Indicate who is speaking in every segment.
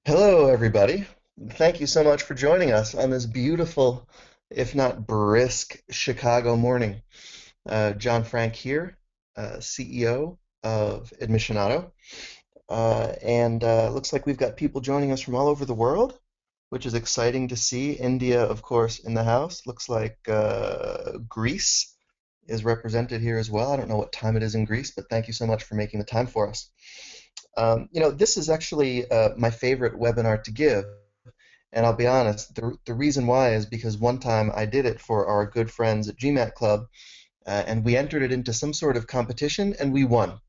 Speaker 1: Hello, everybody. Thank you so much for joining us on this beautiful, if not brisk, Chicago morning. John Frank here, CEO of Admissionato. And looks like we've got people joining us from all over the world, which is exciting to see. India, of course, in the house. Looks like Greece is represented here as well. I don't know what time it is in Greece, but thank you so much for making the time for us. This is actually my favorite webinar to give. And I'll be honest, the reason why is because one time I did it for our good friends at GMAT Club, and we entered it into some sort of competition, and we won.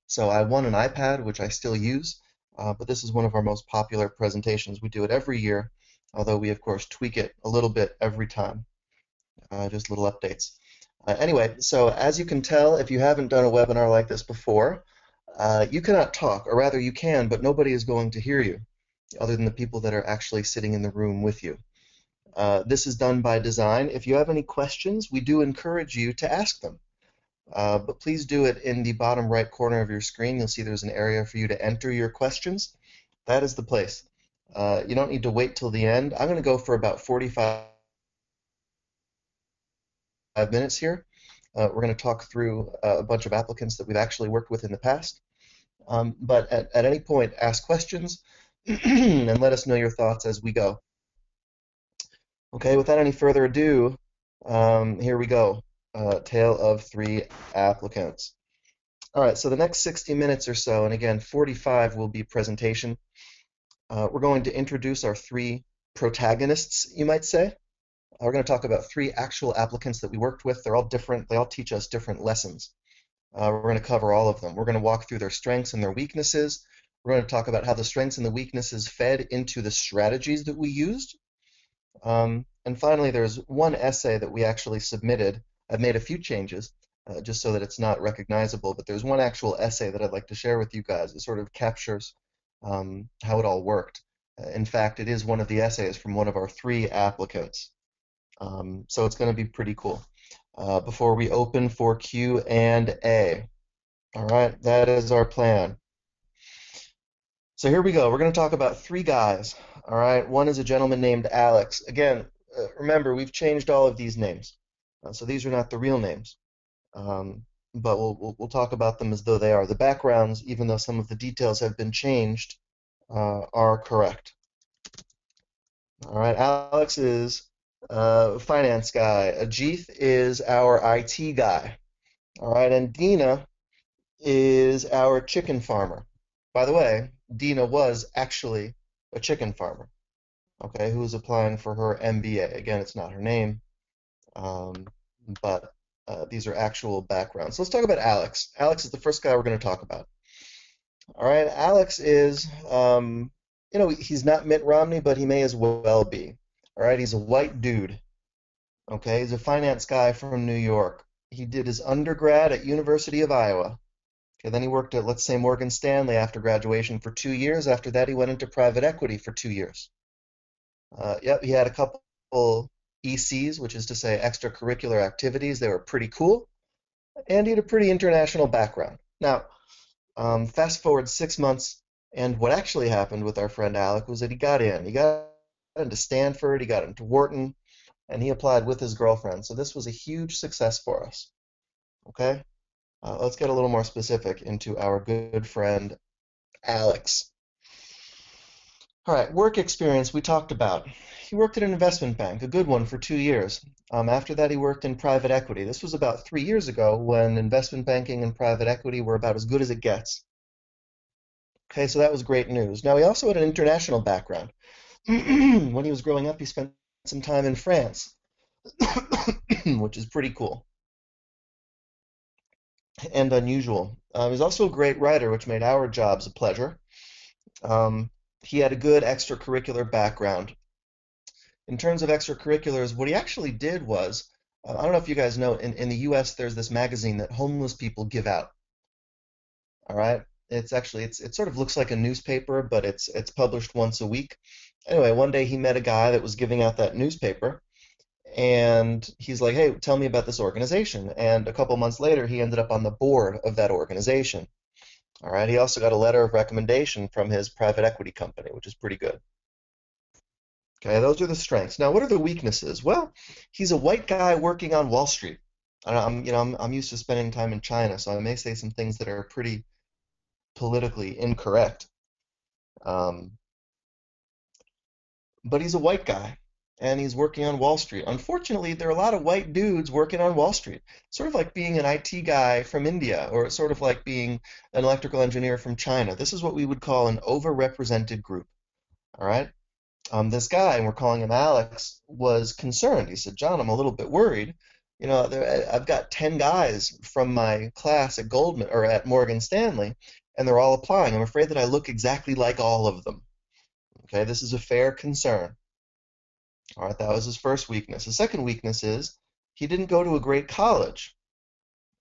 Speaker 1: So I won an iPad, which I still use, but this is one of our most popular presentations. We do it every year, although we, of course, tweak it a little bit every time, just little updates. Anyway, so as you can tell, if you haven't done a webinar like this before, you cannot talk, or rather you can, but nobody is going to hear you other than the people that are actually sitting in the room with you. This is done by design. If you have any questions, we do encourage you to ask them. But please do it in the bottom right corner of your screen. You'll see there's an area for you to enter your questions. That is the place. You don't need to wait till the end. I'm going to go for about 45 minutes here. We're going to talk through a bunch of applicants that we've actually worked with in the past. But at any point, ask questions and let us know your thoughts as we go. Okay, without any further ado, here we go. Tale of three applicants. All right, so the next 60 minutes or so, and again, 45 will be presentation. We're going to introduce our three protagonists, you might say. We're going to talk about three actual applicants that we worked with. They're all different. They all teach us different lessons. We're going to cover all of them. We're going to walk through their strengths and their weaknesses. We're going to talk about how the strengths and the weaknesses fed into the strategies that we used. And finally, there's one essay that we actually submitted. I've made a few changes just so that it's not recognizable, but there's one actual essay that I'd like to share with you guys. It sort of captures how it all worked. In fact, it is one of the essays from one of our three applicants. So it's going to be pretty cool. Before we open for Q&A. All right, that is our plan. So here we go. We're going to talk about three guys. All right, one is a gentleman named Alex. Again, remember, we've changed all of these names. So these are not the real names. But we'll talk about them as though they are. The backgrounds, even though some of the details have been changed, are correct. All right, Alex is a finance guy. Ajit is our IT guy. All right, and Dina is our chicken farmer. By the way, Dina was actually a chicken farmer, okay, who was applying for her MBA. Again, it's not her name, but these are actual backgrounds. So let's talk about Alex. Alex is the first guy we're going to talk about. All right, Alex is, he's not Mitt Romney, but he may as well be. All right, he's a white dude. Okay, he's a finance guy from New York. He did his undergrad at University of Iowa. Okay, then he worked at, let's say, Morgan Stanley after graduation for 2 years. After that, he went into private equity for 2 years. Yep, he had a couple ECs, which is to say extracurricular activities. They were pretty cool. And he had a pretty international background. Now, fast forward 6 months, and what actually happened with our friend Alec was that he got in. He got into Stanford, he got into Wharton, and he applied with his girlfriend. So this was a huge success for us. Okay? Let's get a little more specific into our good friend Alex. All right, work experience we talked about. He worked at an investment bank, a good one, for 2 years. After that, he worked in private equity. This was about 3 years ago when investment banking and private equity were about as good as it gets. Okay, so that was great news. Now, he also had an international background. When he was growing up, he spent some time in France, which is pretty cool and unusual. He's also a great writer, which made our jobs a pleasure. He had a good extracurricular background. In terms of extracurriculars, what he actually did was, I don't know if you guys know, in the US, there's this magazine that homeless people give out. All right? It's actually, it sort of looks like a newspaper, but it's published once a week. Anyway, one day he met a guy that was giving out that newspaper, and he's like, hey, tell me about this organization. And a couple months later, he ended up on the board of that organization. All right. He also got a letter of recommendation from his private equity company, which is pretty good. Okay, those are the strengths. Now, what are the weaknesses? Well, he's a white guy working on Wall Street. I'm used to spending time in China, so I may say some things that are pretty politically incorrect. Um, but he's a white guy, and he's working on Wall Street. Unfortunately, there are a lot of white dudes working on Wall Street. Sort of like being an IT guy from India, or sort of like being an electrical engineer from China. This is what we would call an overrepresented group. All right. This guy, and we're calling him Alex, was concerned. He said, John, I'm a little bit worried. I've got 10 guys from my class at Goldman or at Morgan Stanley, and they're all applying. I'm afraid that I look exactly like all of them. Okay, this is a fair concern. All right, that was his first weakness. The second weakness is he didn't go to a great college.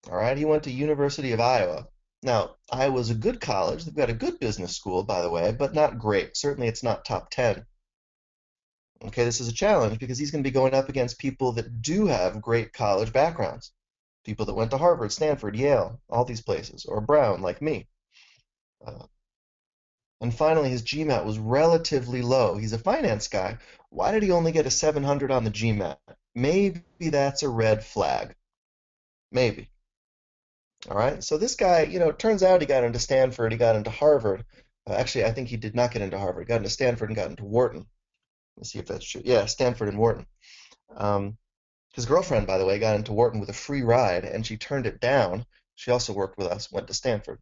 Speaker 1: All right, he went to University of Iowa. Now, Iowa's a good college. They've got a good business school, by the way, but not great. Certainly, it's not top 10. Okay, this is a challenge because he's going to be going up against people that do have great college backgrounds. People that went to Harvard, Stanford, Yale, all these places, or Brown, like me. Uh, and finally, his GMAT was relatively low. He's a finance guy. Why did he only get a 700 on the GMAT? Maybe that's a red flag. Maybe. All right. So this guy, it turns out he got into Stanford, he got into Harvard. Actually, I think he did not get into Harvard. He got into Stanford and got into Wharton. Let's see if that's true. Yeah, Stanford and Wharton. Um, His girlfriend, by the way, got into Wharton with a free ride, and she turned it down. She also worked with us, went to Stanford.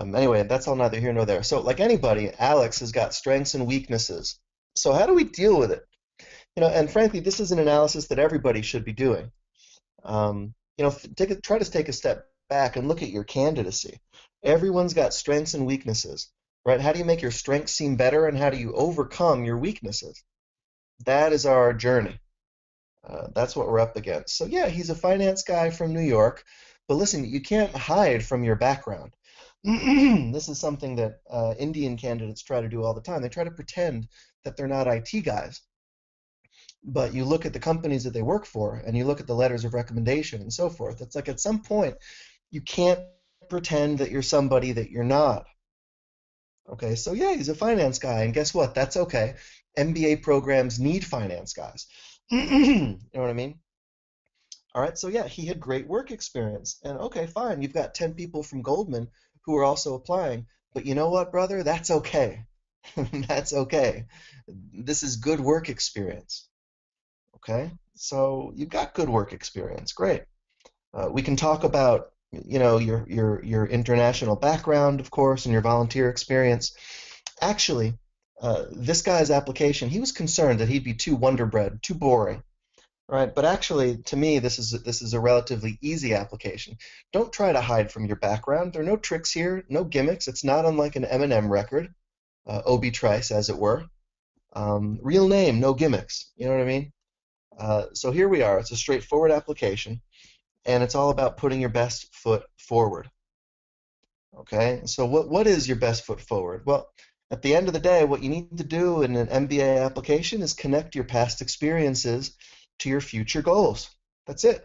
Speaker 1: Anyway, that's all neither here nor there. So, like anybody, Alex has got strengths and weaknesses. So, how do we deal with it? And frankly, this is an analysis that everybody should be doing. Try to take a step back and look at your candidacy. Everyone's got strengths and weaknesses, right? How do you make your strengths seem better, and how do you overcome your weaknesses? That is our journey. That's what we're up against. So yeah, he's a finance guy from New York, but listen, you can't hide from your background. This is something that Indian candidates try to do all the time. They try to pretend that they're not IT guys, but you look at the companies that they work for, and you look at the letters of recommendation and so forth. It's like at some point, you can't pretend that you're somebody that you're not. Okay, so yeah, he's a finance guy, and guess what? That's okay. MBA programs need finance guys. You know what I mean? All right, so yeah, he had great work experience. And okay, fine, you've got 10 people from Goldman who are also applying. But you know what, brother? That's okay. That's okay. This is good work experience. Okay? So you've got good work experience. Great. We can talk about, your international background, of course, and your volunteer experience. Actually, this guy's application, he was concerned that he'd be too wonderbread, too boring. Right, but actually, to me, this is a relatively easy application. Don't try to hide from your background. There are no tricks here, no gimmicks. It's not unlike an M&M record, Obi Trice, as it were. Real name, no gimmicks. You know what I mean? So here we are. It's a straightforward application, and it's all about putting your best foot forward. Okay, so what is your best foot forward? Well, at the end of the day, what you need to do in an MBA application is connect your past experiences to your future goals. That's it.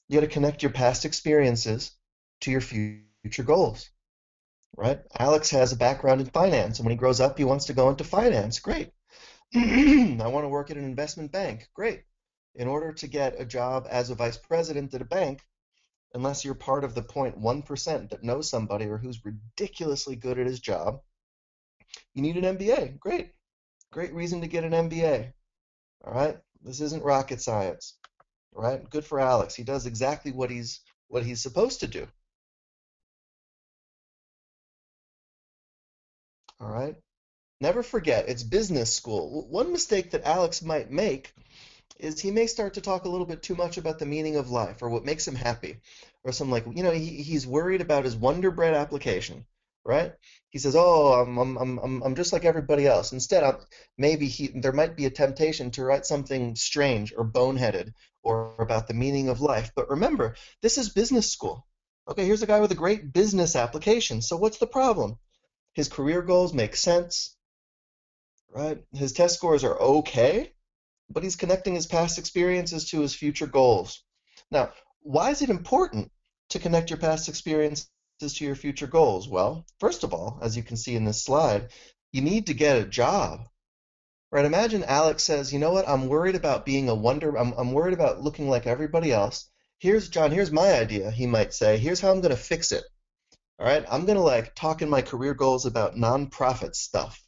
Speaker 1: You got to connect your past experiences to your future goals, right? Alex has a background in finance, and when he grows up, he wants to go into finance. Great. I want to work at an investment bank. Great. In order to get a job as a vice president at a bank, unless you're part of the 0.1% that knows somebody or who's ridiculously good at his job, you need an MBA. Great. Great reason to get an MBA. All right? This isn't rocket science. All right? Good for Alex. He does exactly what he's supposed to do. All right? Never forget, it's business school. One mistake that Alex might make is he may start to talk a little bit too much about the meaning of life or what makes him happy, or something like, he's worried about his Wonder Bread application, right? He says, "Oh, I'm just like everybody else." Instead, there might be a temptation to write something strange or boneheaded or about the meaning of life. But remember, this is business school. Okay, here's a guy with a great business application. So what's the problem? His career goals make sense, right? His test scores are okay, but he's connecting his past experiences to his future goals. Now, why is it important to connect your past experiences to your future goals? Well, first of all, as you can see in this slide, you need to get a job. Right? Imagine Alex says, you know what, I'm worried about being a wonder, I'm worried about looking like everybody else. Here's John, here's my idea, he might say. Here's how I'm going to fix it. All right, I'm going to like talk in my career goals about nonprofit stuff.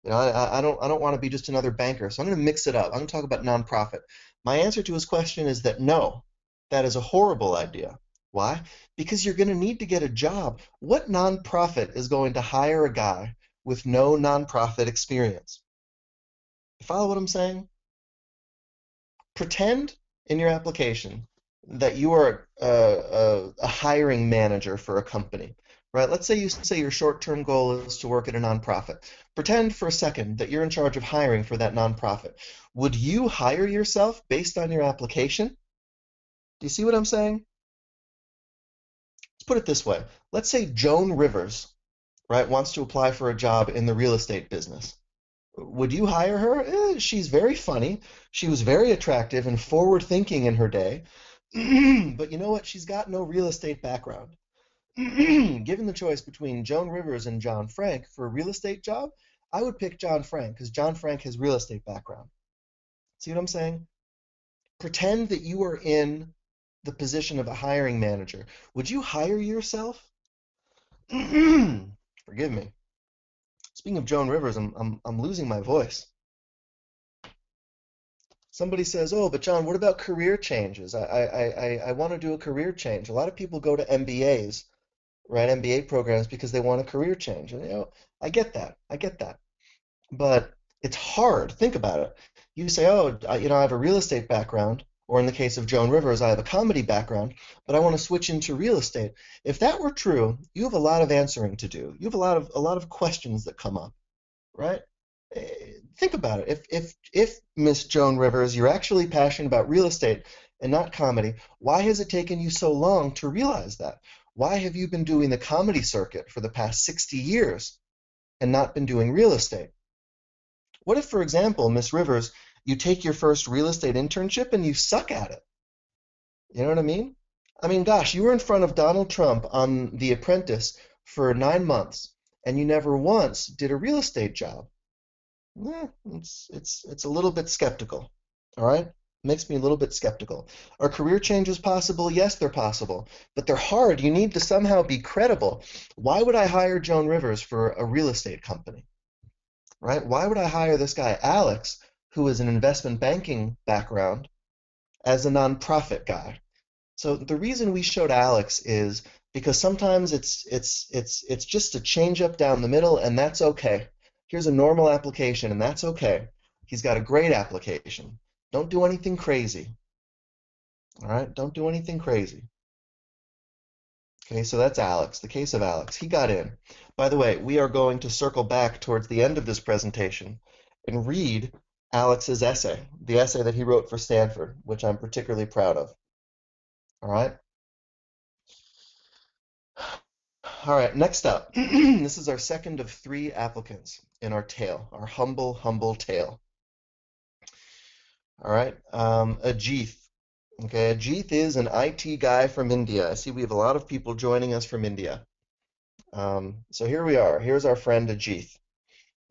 Speaker 1: You know, I don't want to be just another banker, so I'm going to mix it up. I'm going to talk about nonprofit. My answer to his question is that no, that is a horrible idea. Why? Because you're going to need to get a job. What nonprofit is going to hire a guy with no nonprofit experience? You follow what I'm saying? Pretend in your application that you are a hiring manager for a company, right? Let's say you say your short-term goal is to work at a nonprofit. Pretend for a second that you're in charge of hiring for that nonprofit. Would you hire yourself based on your application? Do you see what I'm saying? Let's put it this way. Let's say Joan Rivers, right, wants to apply for a job in the real estate business. Would you hire her? She's very funny. She was very attractive and forward-thinking in her day. But you know what? She's got no real estate background. Given the choice between Joan Rivers and John Frank for a real estate job, I would pick John Frank because John Frank has real estate background. See what I'm saying? Pretend that you are in the position of a hiring manager. Would you hire yourself? Forgive me. Speaking of Joan Rivers, I'm losing my voice. Somebody says, "Oh, but John, what about career changes? I want to do a career change." A lot of people go to MBAs, right? MBA programs because they want a career change. And I get that. I get that. But it's hard. Think about it. You say, "Oh, I have a real estate background," or in the case of Joan Rivers, "I have a comedy background, but I want to switch into real estate." If that were true, you have a lot of answering to do. You have a lot of questions that come up, right? Think about it. If Miss Joan Rivers, you're actually passionate about real estate and not comedy, why has it taken you so long to realize that? Why have you been doing the comedy circuit for the past 60 years and not been doing real estate? What if, for example, Miss Rivers, you take your first real estate internship and you suck at it? You know what I mean? I mean, gosh, you were in front of Donald Trump on The Apprentice for 9 months and you never once did a real estate job. It's a little bit skeptical. All right? Makes me a little bit skeptical. Are career changes possible? Yes, they're possible, but they're hard. You need to somehow be credible. Why would I hire Joan Rivers for a real estate company? Right? Why would I hire this guy Alex, who has an investment banking background, as a nonprofit guy? So the reason we showed Alex is because sometimes it's just a change up down the middle, and that's okay. Here's a normal application, and that's okay. He's got a great application. Don't do anything crazy. All right? Don't do anything crazy. Okay, so that's Alex, the case of Alex. He got in. By the way, we are going to circle back towards the end of this presentation and read Alex's essay, the essay that he wrote for Stanford, which I'm particularly proud of. All right? All right, next up. This is our second of 3 applicants in our tale, our humble tale. All right, Ajit. Okay, Ajit is an IT guy from India. I see we have a lot of people joining us from India. So here we are. Here's our friend Ajit.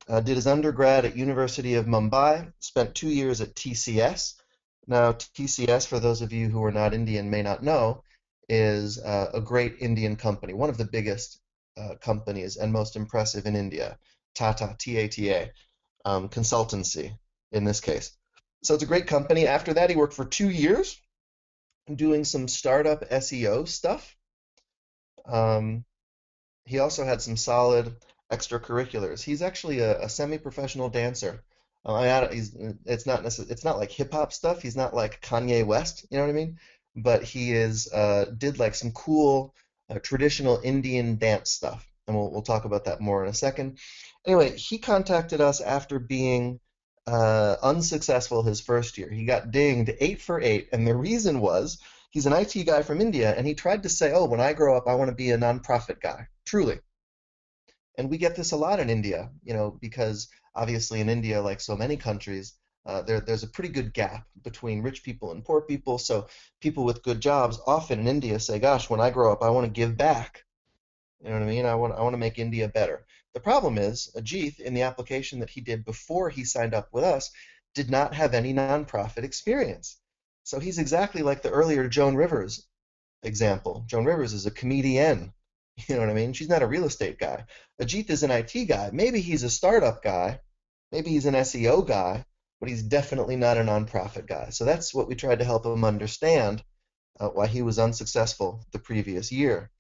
Speaker 1: Did his undergrad at University of Mumbai, spent 2 years at TCS. Now, TCS, for those of you who are not Indian may not know, is a great Indian company, one of the biggest companies and most impressive in India, Tata, T-A-T-A, consultancy in this case. So it's a great company. After that, he worked for 2 years doing some startup SEO stuff. He also had some solid extracurriculars. He's actually a semi-professional dancer. It's not like hip hop stuff. He's not like Kanye West, you know what I mean? But he did like some cool traditional Indian dance stuff, and we'll talk about that more in a second. Anyway, he contacted us after being unsuccessful his first year. He got dinged 8 for 8, and the reason was he's an IT guy from India, and he tried to say, "Oh, when I grow up, I want to be a nonprofit guy." Truly. And we get this a lot in India, because obviously in India, like so many countries, there's a pretty good gap between rich people and poor people. So people with good jobs often in India say, "Gosh, when I grow up, I want to give back." You know what I mean? I want to make India better. The problem is, Ajit, in the application that he did before he signed up with us, did not have any nonprofit experience. So he's exactly like the earlier Joan Rivers example. Joan Rivers is a comedian. You know what I mean? She's not a real estate guy. Ajit is an IT guy. Maybe he's a startup guy. Maybe he's an SEO guy, but he's definitely not a nonprofit guy. So that's what we tried to help him understand why he was unsuccessful the previous year.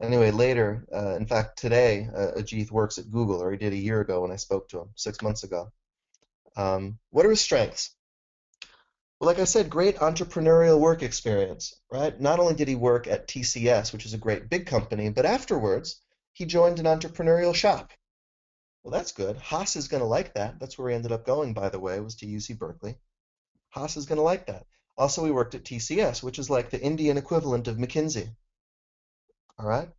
Speaker 1: Anyway, later, in fact, today, Ajit works at Google, or he did a year ago when I spoke to him, 6 months ago. What are his strengths? Well, like I said, great entrepreneurial work experience, right? Not only did he work at TCS, which is a great big company, but afterwards, he joined an entrepreneurial shop. Well, that's good. Haas is going to like that. That's where he ended up going, by the way, was to UC Berkeley. Haas is going to like that. Also, he worked at TCS, which is like the Indian equivalent of McKinsey. All right.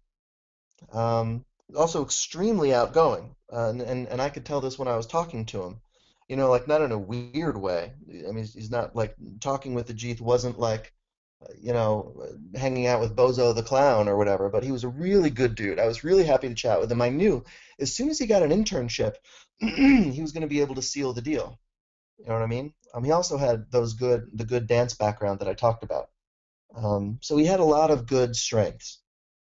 Speaker 1: Um, Also extremely outgoing, and I could tell this when I was talking to him. You know, like not in a weird way. I mean, he's not like talking with Ajit wasn't like, you know, hanging out with Bozo the Clown or whatever, but he was a really good dude. I was really happy to chat with him. I knew as soon as he got an internship, he was going to be able to seal the deal. You know what I mean? He also had the good dance background that I talked about. So he had a lot of good strengths.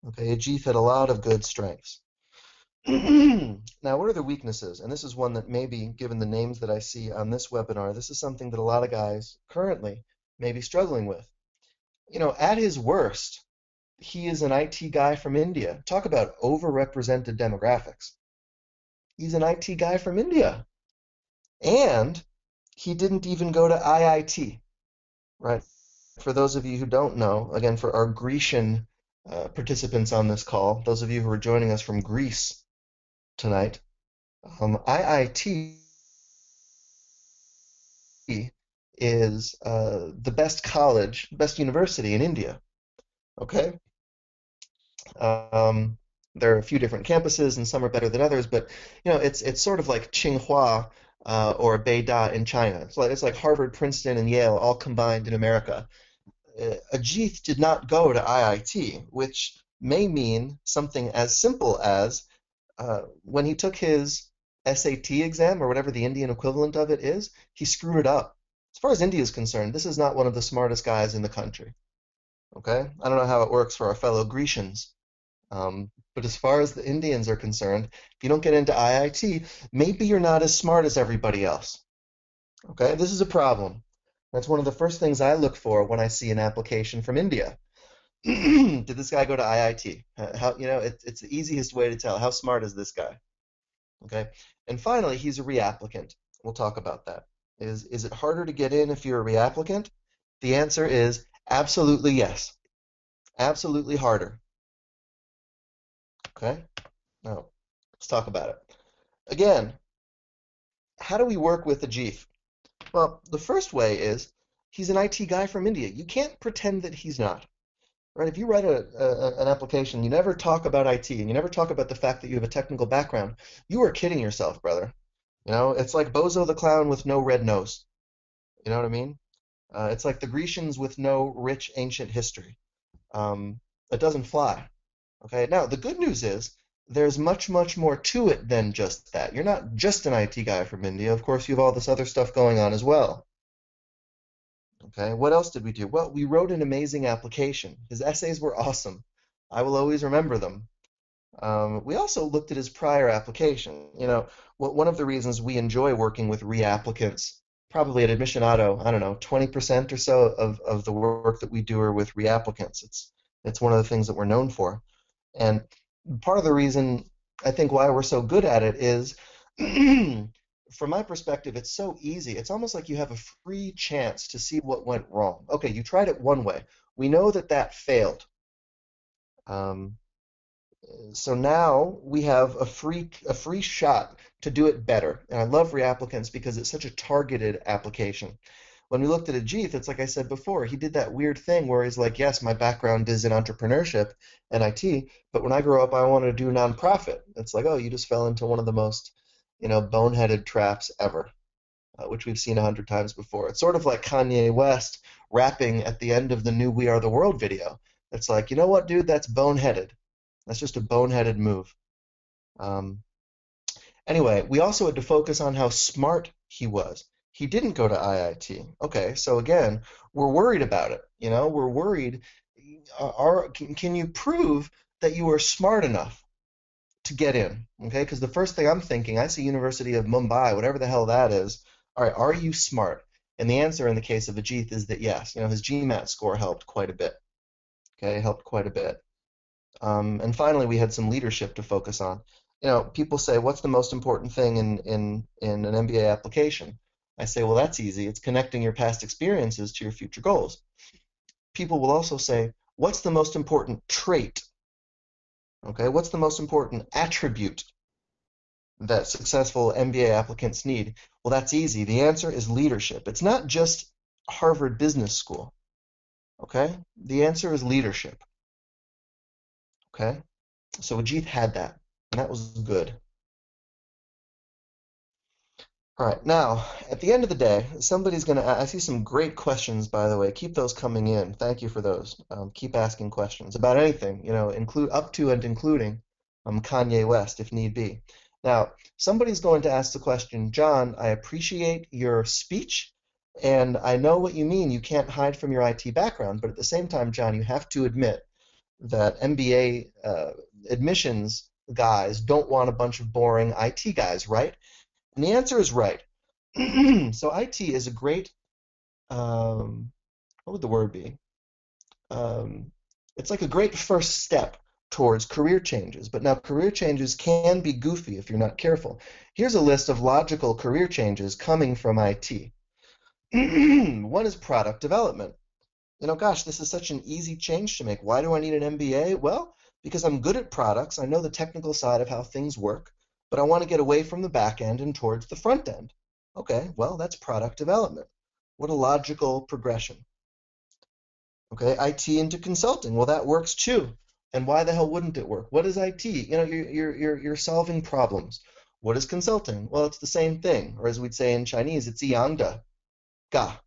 Speaker 1: Okay, Ajit had a lot of good strengths. Now, what are the weaknesses? And this is one that maybe, given the names that I see on this webinar, this is something that a lot of guys currently may be struggling with. You know, at his worst, he is an IT guy from India. Talk about overrepresented demographics. He's an IT guy from India. And he didn't even go to IIT, right? For those of you who don't know, again, for our Grecian participants on this call, those of you who are joining us from Greece tonight, IIT is the best college, best university in India. Okay, there are a few different campuses, and some are better than others, but you know, it's sort of like Tsinghua or Beida in China. It's like Harvard, Princeton, and Yale all combined in America. Ajit did not go to IIT, which may mean something as simple as when he took his SAT exam, or whatever the Indian equivalent of it is, he screwed it up. As far as India is concerned, this is not one of the smartest guys in the country. Okay? I don't know how it works for our fellow Grecians, but as far as the Indians are concerned, if you don't get into IIT, maybe you're not as smart as everybody else. Okay? This is a problem. That's one of the first things I look for when I see an application from India. Did this guy go to IIT? How, you know, it's the easiest way to tell. How smart is this guy? Okay. And finally, he's a reapplicant. We'll talk about that. Is it harder to get in if you're a reapplicant? The answer is absolutely yes. Absolutely harder. Okay. Now, let's talk about it. Again, how do we work with the Ajit? Well, the first way is he's an IT guy from India. You can't pretend that he's not. Right? If you write an application, you never talk about IT and you never talk about the fact that you have a technical background, you are kidding yourself, brother. You know, it's like Bozo the Clown with no red nose. You know what I mean? It's like the Grecians with no rich ancient history. It doesn't fly. Okay. Now, the good news is there's much, much more to it than just that. You're not just an IT guy from India. Of course, you have all this other stuff going on as well. Okay, what else did we do? Well, we wrote an amazing application. His essays were awesome. I will always remember them. We also looked at his prior application. You know, one of the reasons we enjoy working with reapplicants, probably at Admission Auto, I don't know, 20% or so of the work that we do are with reapplicants. It's one of the things that we're known for. And part of the reason I think why we're so good at it is from my perspective, it's so easy. It's almost like you have a free chance to see what went wrong. Okay, you tried it one way. We know that that failed. Um, so now we have a free shot to do it better. And I love reapplicants because it's such a targeted application. When we looked at Ajit, it's like I said before, he did that weird thing where he's like, yes, my background is in entrepreneurship and IT, but when I grow up, I want to do nonprofit. It's like, oh, you just fell into one of the most, you know, boneheaded traps ever, which we've seen 100 times before. It's sort of like Kanye West rapping at the end of the new We Are the World video. It's like, you know what, dude, that's boneheaded. That's just a boneheaded move. Um, Anyway, we also had to focus on how smart he was. He didn't go to IIT. Okay, so again, we're worried about it. We're worried. Can you prove that you are smart enough to get in? Okay, because the first thing I'm thinking, I see University of Mumbai, whatever the hell that is. All right, are you smart? And the answer in the case of Ajit is that yes. His GMAT score helped quite a bit. Okay, helped quite a bit. And finally, we had some leadership to focus on. People say, what's the most important thing in an MBA application? I say, well, that's easy. It's connecting your past experiences to your future goals. People will also say, what's the most important trait? Okay, what's the most important attribute that successful MBA applicants need? Well, that's easy. The answer is leadership. It's not just Harvard Business School. Okay, the answer is leadership. Okay, so Ajit had that, and that was good. All right, now, at the end of the day, somebody's going to, I see some great questions, by the way. Keep those coming in. Thank you for those. Keep asking questions about anything, include up to and including Kanye West, if need be. Now, somebody's going to ask the question, John, I appreciate your speech, and I know what you mean. You can't hide from your IT background, but at the same time, John, you have to admit that MBA admissions guys don't want a bunch of boring IT guys, right? And the answer is right. So IT is a great, what would the word be? It's like a great first step towards career changes. But now career changes can be goofy if you're not careful. Here's a list of logical career changes coming from IT. One is product development. Gosh, this is such an easy change to make. Why do I need an MBA? Well, because I'm good at products. I know the technical side of how things work, but I want to get away from the back end and towards the front end. Okay, well, that's product development. What a logical progression. Okay, IT into consulting. Well, that works too. And why the hell wouldn't it work? What is IT? You're solving problems. What is consulting? Well, it's the same thing, or as we'd say in Chinese, it's Yangda, Ga,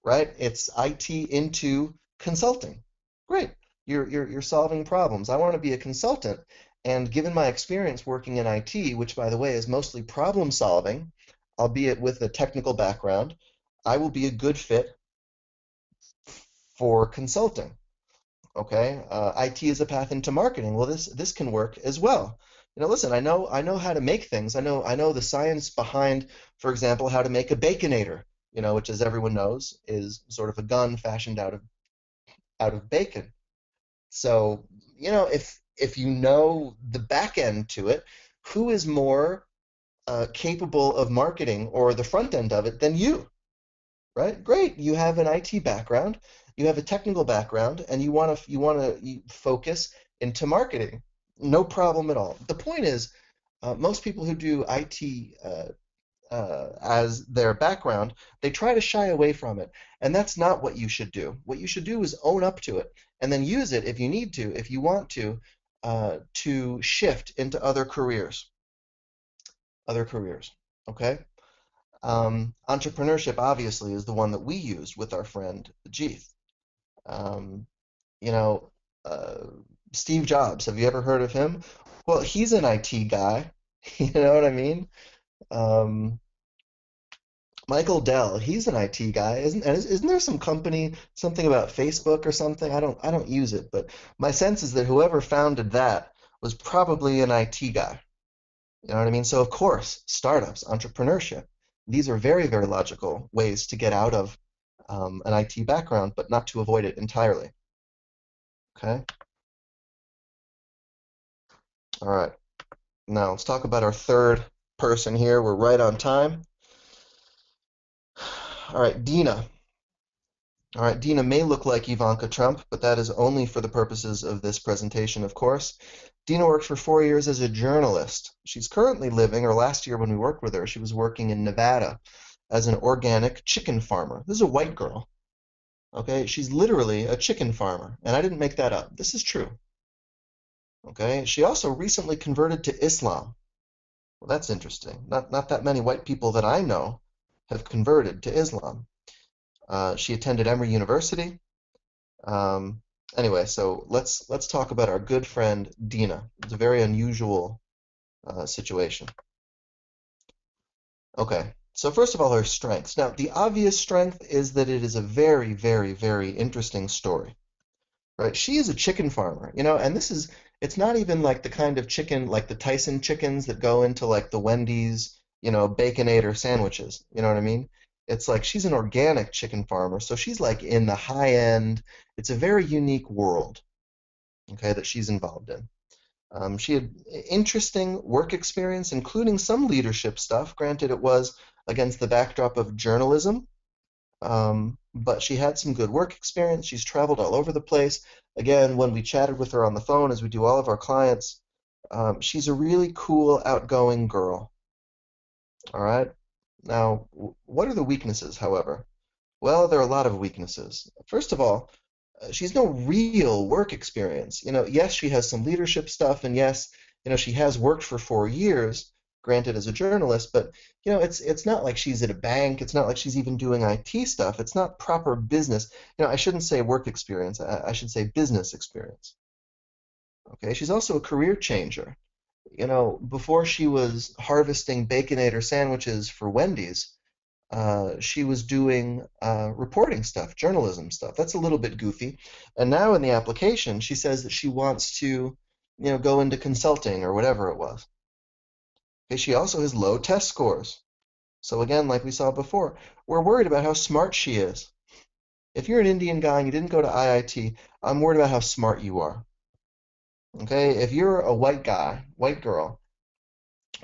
Speaker 1: right? It's IT into consulting. Great. You're solving problems. I want to be a consultant, and given my experience working in IT, which by the way is mostly problem solving, albeit with a technical background, I will be a good fit for consulting. Okay, IT is a path into marketing. Well, this can work as well. Listen, I know how to make things. I know the science behind, for example, how to make a baconator. Which, as everyone knows, is sort of a gun fashioned out of bacon. So, if you know the back end to it, who is more capable of marketing or the front end of it than you? Right? Great. You have an IT background, you have a technical background, and you want to focus into marketing. No problem at all. The point is, most people who do IT as their background, they try to shy away from it, and that's not what you should do. What you should do is own up to it, and then use it if you need to, if you want to shift into other careers. Other careers. Okay. Entrepreneurship obviously is the one that we used with our friend Jeeth. Um, you know, uh, Steve Jobs, have you ever heard of him? Well, he's an IT guy. You know what I mean? Um, Michael Dell, he's an IT guy, isn't there some company, something about Facebook or something? I don't use it, but my sense is that whoever founded that was probably an IT guy. You know what I mean? So of course, startups, entrepreneurship, these are very, very logical ways to get out of an IT background, but not to avoid it entirely. Okay? All right. Now let's talk about our third person here. We're right on time. All right, Dina. All right, Dina may look like Ivanka Trump, but that is only for the purposes of this presentation, of course. Dina worked for 4 years as a journalist. She's currently living, or last year when we worked with her, she was working in Nevada as an organic chicken farmer. This is a white girl. Okay, she's literally a chicken farmer, and I didn't make that up. This is true. Okay, she also recently converted to Islam. Well, that's interesting. Not that many white people that I know have converted to Islam. She attended Emory University. Um, Anyway, so let's talk about our good friend Dina. It's a very unusual situation. Okay, so first of all, her strengths. Now, the obvious strength is that it is a very, very, very interesting story, right? She is a chicken farmer, and it's not even like the kind of chicken like the Tyson chickens that go into like the Wendy's, Baconator sandwiches. You know what I mean? It's like she's an organic chicken farmer, so she's like in the high end. It's a very unique world, okay, that she's involved in. She had interesting work experience, including some leadership stuff. Granted, it was against the backdrop of journalism, but she had some good work experience. She's traveled all over the place. Again, when we chatted with her on the phone, as we do all of our clients, she's a really cool, outgoing girl. All right. Now, what are the weaknesses, however? Well, there are a lot of weaknesses. First of all, she's no real work experience. Yes, she has some leadership stuff, and yes, she has worked for 4 years, granted as a journalist, but it's not like she's at a bank. It's not like she's even doing IT stuff. It's not proper business. I shouldn't say work experience. I should say business experience. Okay, she's also a career changer. Before she was harvesting Baconator sandwiches for Wendy's, she was doing reporting stuff, journalism stuff. That's a little bit goofy. And now in the application, she says that she wants to, go into consulting or whatever it was. Okay, she also has low test scores. So again, like we saw before, we're worried about how smart she is. If you're an Indian guy and you didn't go to IIT, I'm worried about how smart you are. Okay, if you're a white guy, white girl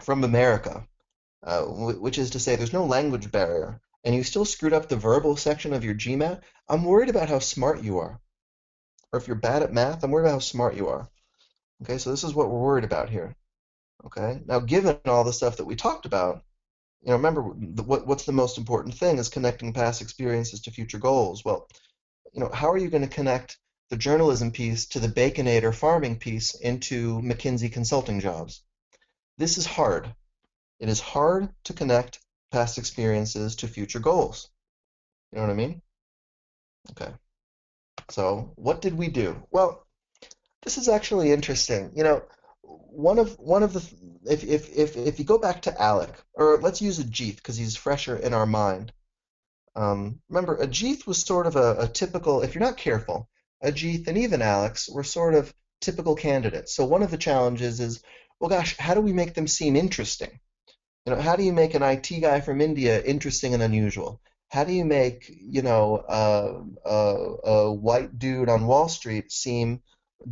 Speaker 1: from America, which is to say there's no language barrier, and you still screwed up the verbal section of your GMAT, I'm worried about how smart you are. Or if you're bad at math, I'm worried about how smart you are. Okay, so this is what we're worried about here. Okay, now given all the stuff that we talked about, remember what's the most important thing is connecting past experiences to future goals. Well, how are you going to connect the journalism piece to the Baconator farming piece into McKinsey consulting jobs? This is hard. It is hard to connect past experiences to future goals. You know what I mean? Okay. So what did we do? Well, this is actually interesting. One of the if you go back to Alec, or let's use Ajit because he's fresher in our mind. Remember, Ajit was sort of a typical. If you're not careful, Ajit and even Alex were sort of typical candidates. So one of the challenges is, well, gosh, how do we make them seem interesting? How do you make an IT guy from India interesting and unusual? How do you make, a white dude on Wall Street seem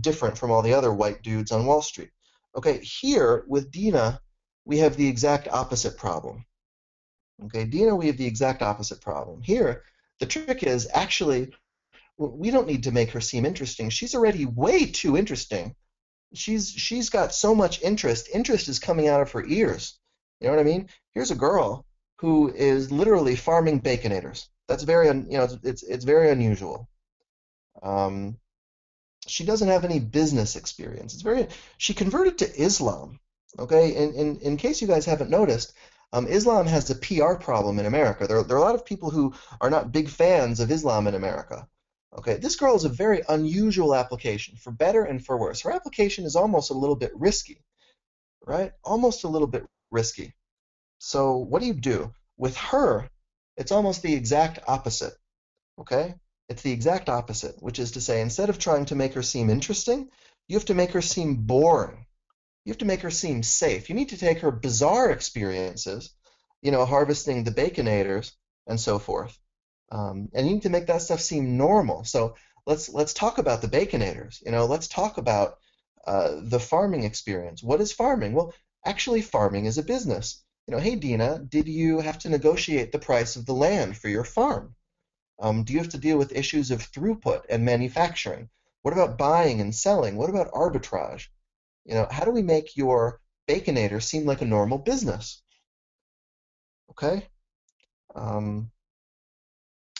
Speaker 1: different from all the other white dudes on Wall Street? Okay, here with Dina, we have the exact opposite problem. Okay, Dina, we have the exact opposite problem. Here, the trick is actually we don't need to make her seem interesting. She's already way too interesting. She's got so much interest. Interest is coming out of her ears. You know what I mean? Here's a girl who is literally farming baconators. That's very, it's very unusual. Um, she doesn't have any business experience. She converted to Islam. Okay, in case you guys haven't noticed, Islam has a PR problem in America. There are a lot of people who are not big fans of Islam in America. Okay, this girl is a very unusual application, for better and for worse. Her application is almost a little bit risky, right? Almost a little bit risky. So what do you do? With her, it's almost the exact opposite, okay? It's the exact opposite, which is to say, instead of trying to make her seem interesting, you have to make her seem boring. You have to make her seem safe. You need to take her bizarre experiences, harvesting the baconators and so forth, and you need to make that stuff seem normal. So let's talk about the baconators. Let's talk about the farming experience. What is farming? Well, actually, farming is a business. Hey Dina, did you have to negotiate the price of the land for your farm? Do you have to deal with issues of throughput and manufacturing? What about buying and selling? What about arbitrage? How do we make your baconator seem like a normal business? Okay. Um,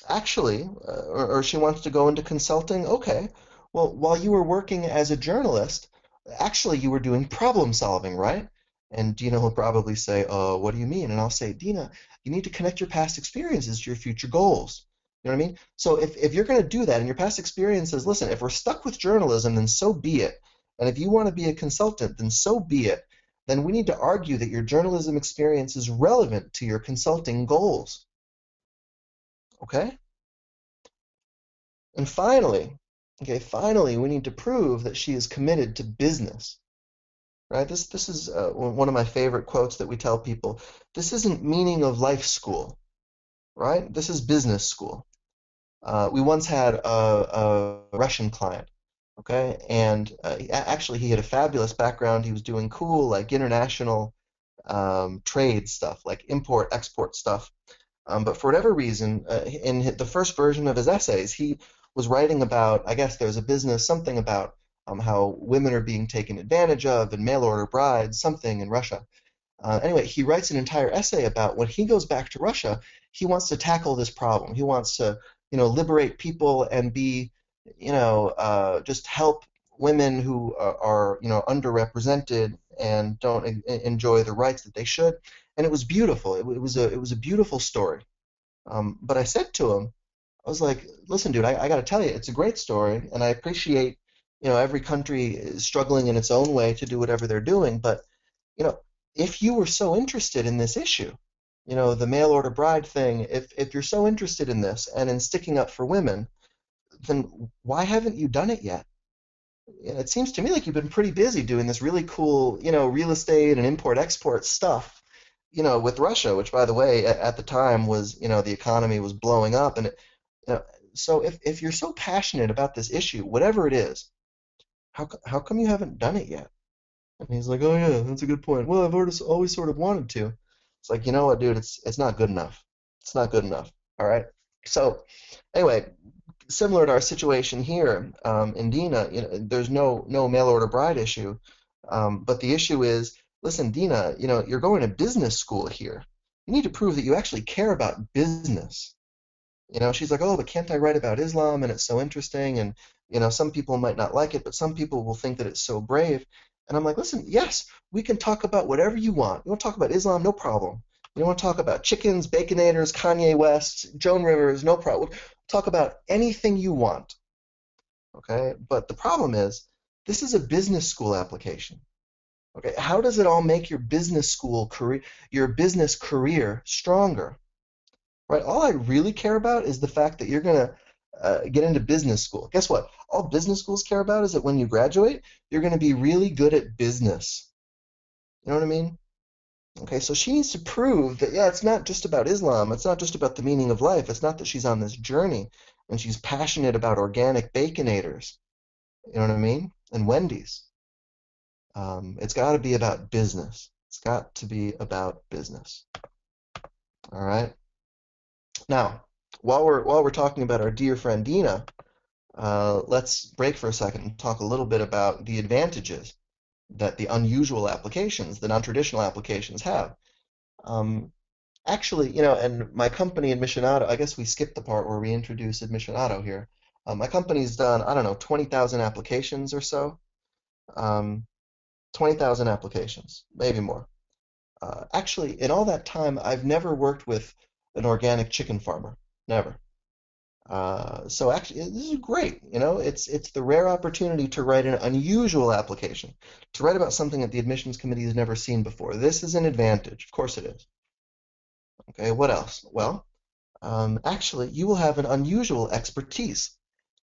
Speaker 1: or she wants to go into consulting. Okay. Well, while you were working as a journalist, actually you were doing problem solving, right? And Dina will probably say, what do you mean? And I'll say, Dina, you need to connect your past experiences to your future goals. You know what I mean? So if you're going to do that and your past experience says, listen, if we're stuck with journalism, then so be it. And if you want to be a consultant, then so be it. Then we need to argue that your journalism experience is relevant to your consulting goals. Okay? And finally, we need to prove that she is committed to business. Right? This is one of my favorite quotes that we tell people. This isn't meaning of life school, right? This is business school. We once had a Russian client, okay, and actually he had a fabulous background. He was doing cool like international trade stuff, like import export stuff. But for whatever reason, in the first version of his essays, he was writing about, I guess there's a business, something about how women are being taken advantage of and mail order brides, something in Russia. Anyway, he writes an entire essay about when he goes back to Russia, he wants to tackle this problem. He wants to, liberate people and be, just help women who are, underrepresented and don't enjoy the rights that they should. And it was beautiful. It was a beautiful story. But I said to him, I was like, listen, dude, I got to tell you, it's a great story, and I appreciate, every country is struggling in its own way to do whatever they're doing. But, you know, if you were so interested in this issue, the mail order bride thing, if you're so interested in this and in sticking up for women, then why haven't you done it yet? It seems to me like you've been pretty busy doing this really cool, real estate and import export stuff, with Russia, which by the way, at the time was, the economy was blowing up, and you know, so if you're so passionate about this issue, whatever it is, how come you haven't done it yet? And he's like, oh yeah, that's a good point. Well, I've always sort of wanted to. It's like, you know what, dude, it's not good enough. It's not good enough. All right. So anyway, similar to our situation here in Dina, there's no mail order bride issue, but the issue is, listen, Dina, you're going to business school here. You need to prove that you actually care about business. She's like, oh, but can't I write about Islam? And it's so interesting. And, some people might not like it, but some people will think that it's so brave. And I'm like, listen, yes, we can talk about whatever you want. You want to talk about Islam? No problem. You want to talk about chickens, baconators, Kanye West, Joan Rivers? No problem. Talk about anything you want. Okay? But the problem is, this is a business school application. Okay? How does it all make your business school career, your business career stronger? Right? All I really care about is the fact that you're going to get into business school. Guess what? All business schools care about is that when you graduate, you're going to be really good at business. You know what I mean? Okay, so she needs to prove that, yeah, it's not just about Islam. It's not just about the meaning of life. It's not that she's on this journey and she's passionate about organic baconators. You know what I mean? And Wendy's. It's got to be about business. It's got to be about business. All right? Now, while we're talking about our dear friend Dina, let's break for a second and talk a little bit about the advantages that the unusual applications, the non-traditional applications have. Actually, and my company Admissionato, I guess we skipped the part where we introduced Admissionato here. My company's done, I don't know, 20,000 applications or so. 20,000 applications, maybe more. Actually, in all that time, I've never worked with an organic chicken farmer. Never. So actually, this is great. It's the rare opportunity to write an unusual application, to write about something that the admissions committee has never seen before. This is an advantage. Of course it is. Okay, what else? Well, actually, you will have an unusual expertise.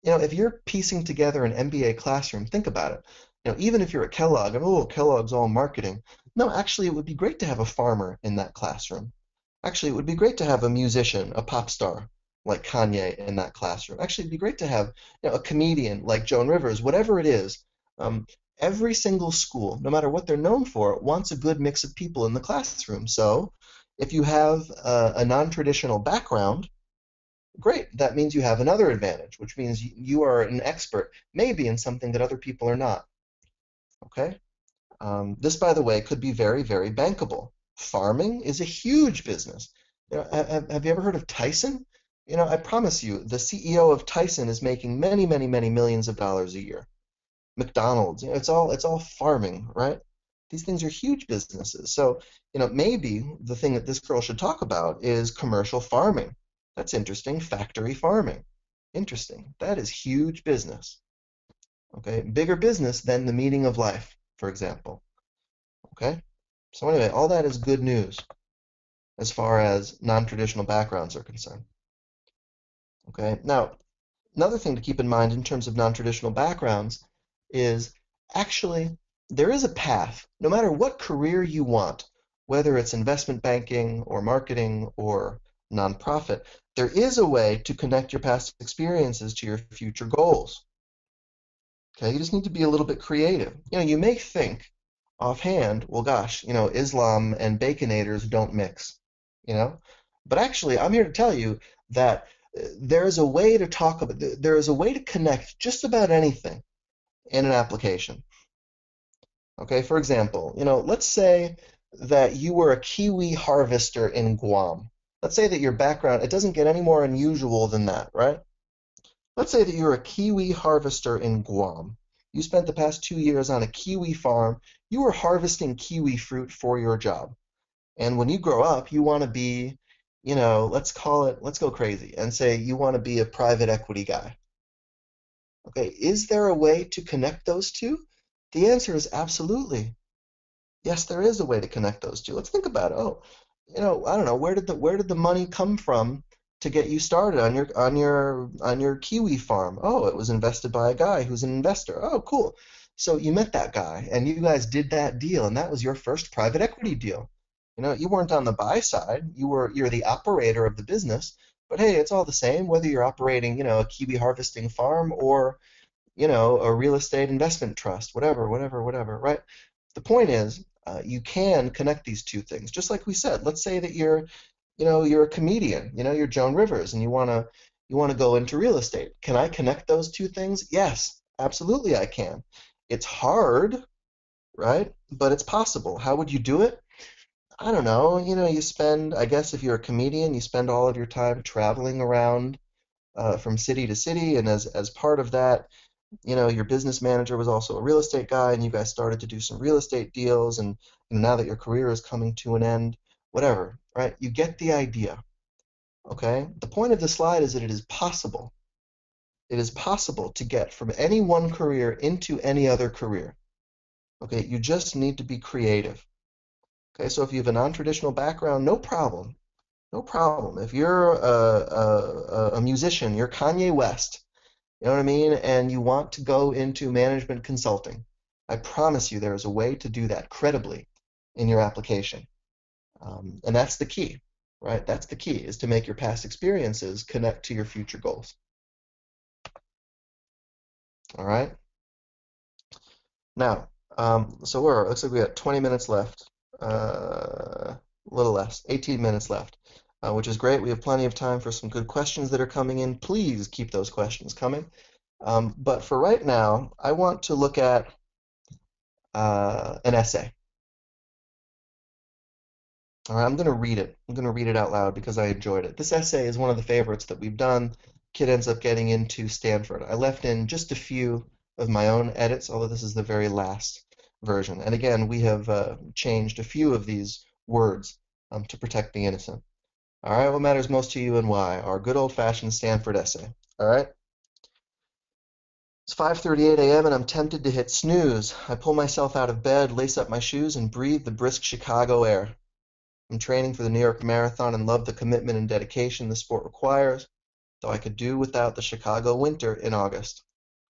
Speaker 1: If you're piecing together an MBA classroom, think about it. Even if you're at Kellogg, and oh, Kellogg's all marketing. No, actually, it would be great to have a farmer in that classroom. Actually, it would be great to have a musician, a pop star like Kanye in that classroom. Actually, it'd be great to have a comedian like Joan Rivers, whatever it is. Every single school, no matter what they're known for, wants a good mix of people in the classroom. So if you have a non-traditional background, great. That means you have another advantage, which means you are an expert, maybe in something that other people are not. Okay? This, by the way, could be very, very bankable. Farming is a huge business. Have you ever heard of Tyson? I promise you, the CEO of Tyson is making many, many, many millions of dollars a year. McDonald's, it's all farming, right? These things are huge businesses. So, maybe the thing that this girl should talk about is commercial farming. That's interesting. Factory farming. Interesting. That is huge business. Okay, bigger business than the meaning of life, for example. Okay, so anyway, all that is good news as far as non-traditional backgrounds are concerned. Okay, now another thing to keep in mind in terms of non-traditional backgrounds is actually there is a path, no matter what career you want, whether it's investment banking or marketing or nonprofit, there is a way to connect your past experiences to your future goals. Okay, you just need to be a little bit creative. You may think offhand, well, gosh, Islam and Baconators don't mix, you know? But actually, I'm here to tell you that there is a way to talk about, there is a way to connect just about anything in an application. Okay, for example, let's say that you were a kiwi harvester in Guam. Let's say that your background, it doesn't get any more unusual than that, right? Let's say that you're a kiwi harvester in Guam. You spent the past 2 years on a kiwi farm. You were harvesting kiwi fruit for your job. And when you grow up, you want to be, let's go crazy and say you want to be a private equity guy. Okay, is there a way to connect those two? The answer is absolutely. Yes, there is a way to connect those two. Let's think about it. Oh, I don't know, where did the money come from to get you started on your kiwi farm? Oh, it was invested by a guy who's an investor. Oh, cool. So you met that guy and you guys did that deal and that was your first private equity deal. You weren't on the buy side. You're the operator of the business. But hey, it's all the same whether you're operating, a kiwi harvesting farm or, a real estate investment trust, whatever, right? The point is, you can connect these two things. Just like we said, let's say that you're a comedian, you're Joan Rivers, and you want to go into real estate. Can I connect those two things? Yes, absolutely I can. It's hard, right? But it's possible. How would you do it? I don't know. I guess if you're a comedian, you spend all of your time traveling around from city to city, and as part of that, your business manager was also a real estate guy and you guys started to do some real estate deals and now that your career is coming to an end, whatever, right? You get the idea, okay? The point of the slide is that it is possible. It is possible to get from any one career into any other career, okay? You just need to be creative, okay? So if you have a non-traditional background, no problem. No problem. If you're a musician, you're Kanye West, you know what I mean? And you want to go into management consulting. I promise you there is a way to do that credibly in your application. And that's the key, right? That's the key, is to make your past experiences connect to your future goals. All right? Now, so looks like we got 20 minutes left. A little less, 18 minutes left, which is great. We have plenty of time for some good questions that are coming in. Please keep those questions coming. But for right now, I want to look at an essay. All right, I'm going to read it. I'm going to read it out loud because I enjoyed it. This essay is one of the favorites that we've done. Kid ends up getting into Stanford. I left in just a few of my own edits, although this is the very last version. And again, we have changed a few of these words to protect the innocent. All right, what matters most to you and why? Our good old-fashioned Stanford essay. All right? It's 5:38 a.m. and I'm tempted to hit snooze. I pull myself out of bed, lace up my shoes, and breathe the brisk Chicago air. I'm training for the New York Marathon and love the commitment and dedication the sport requires, though I could do without the Chicago winter in August.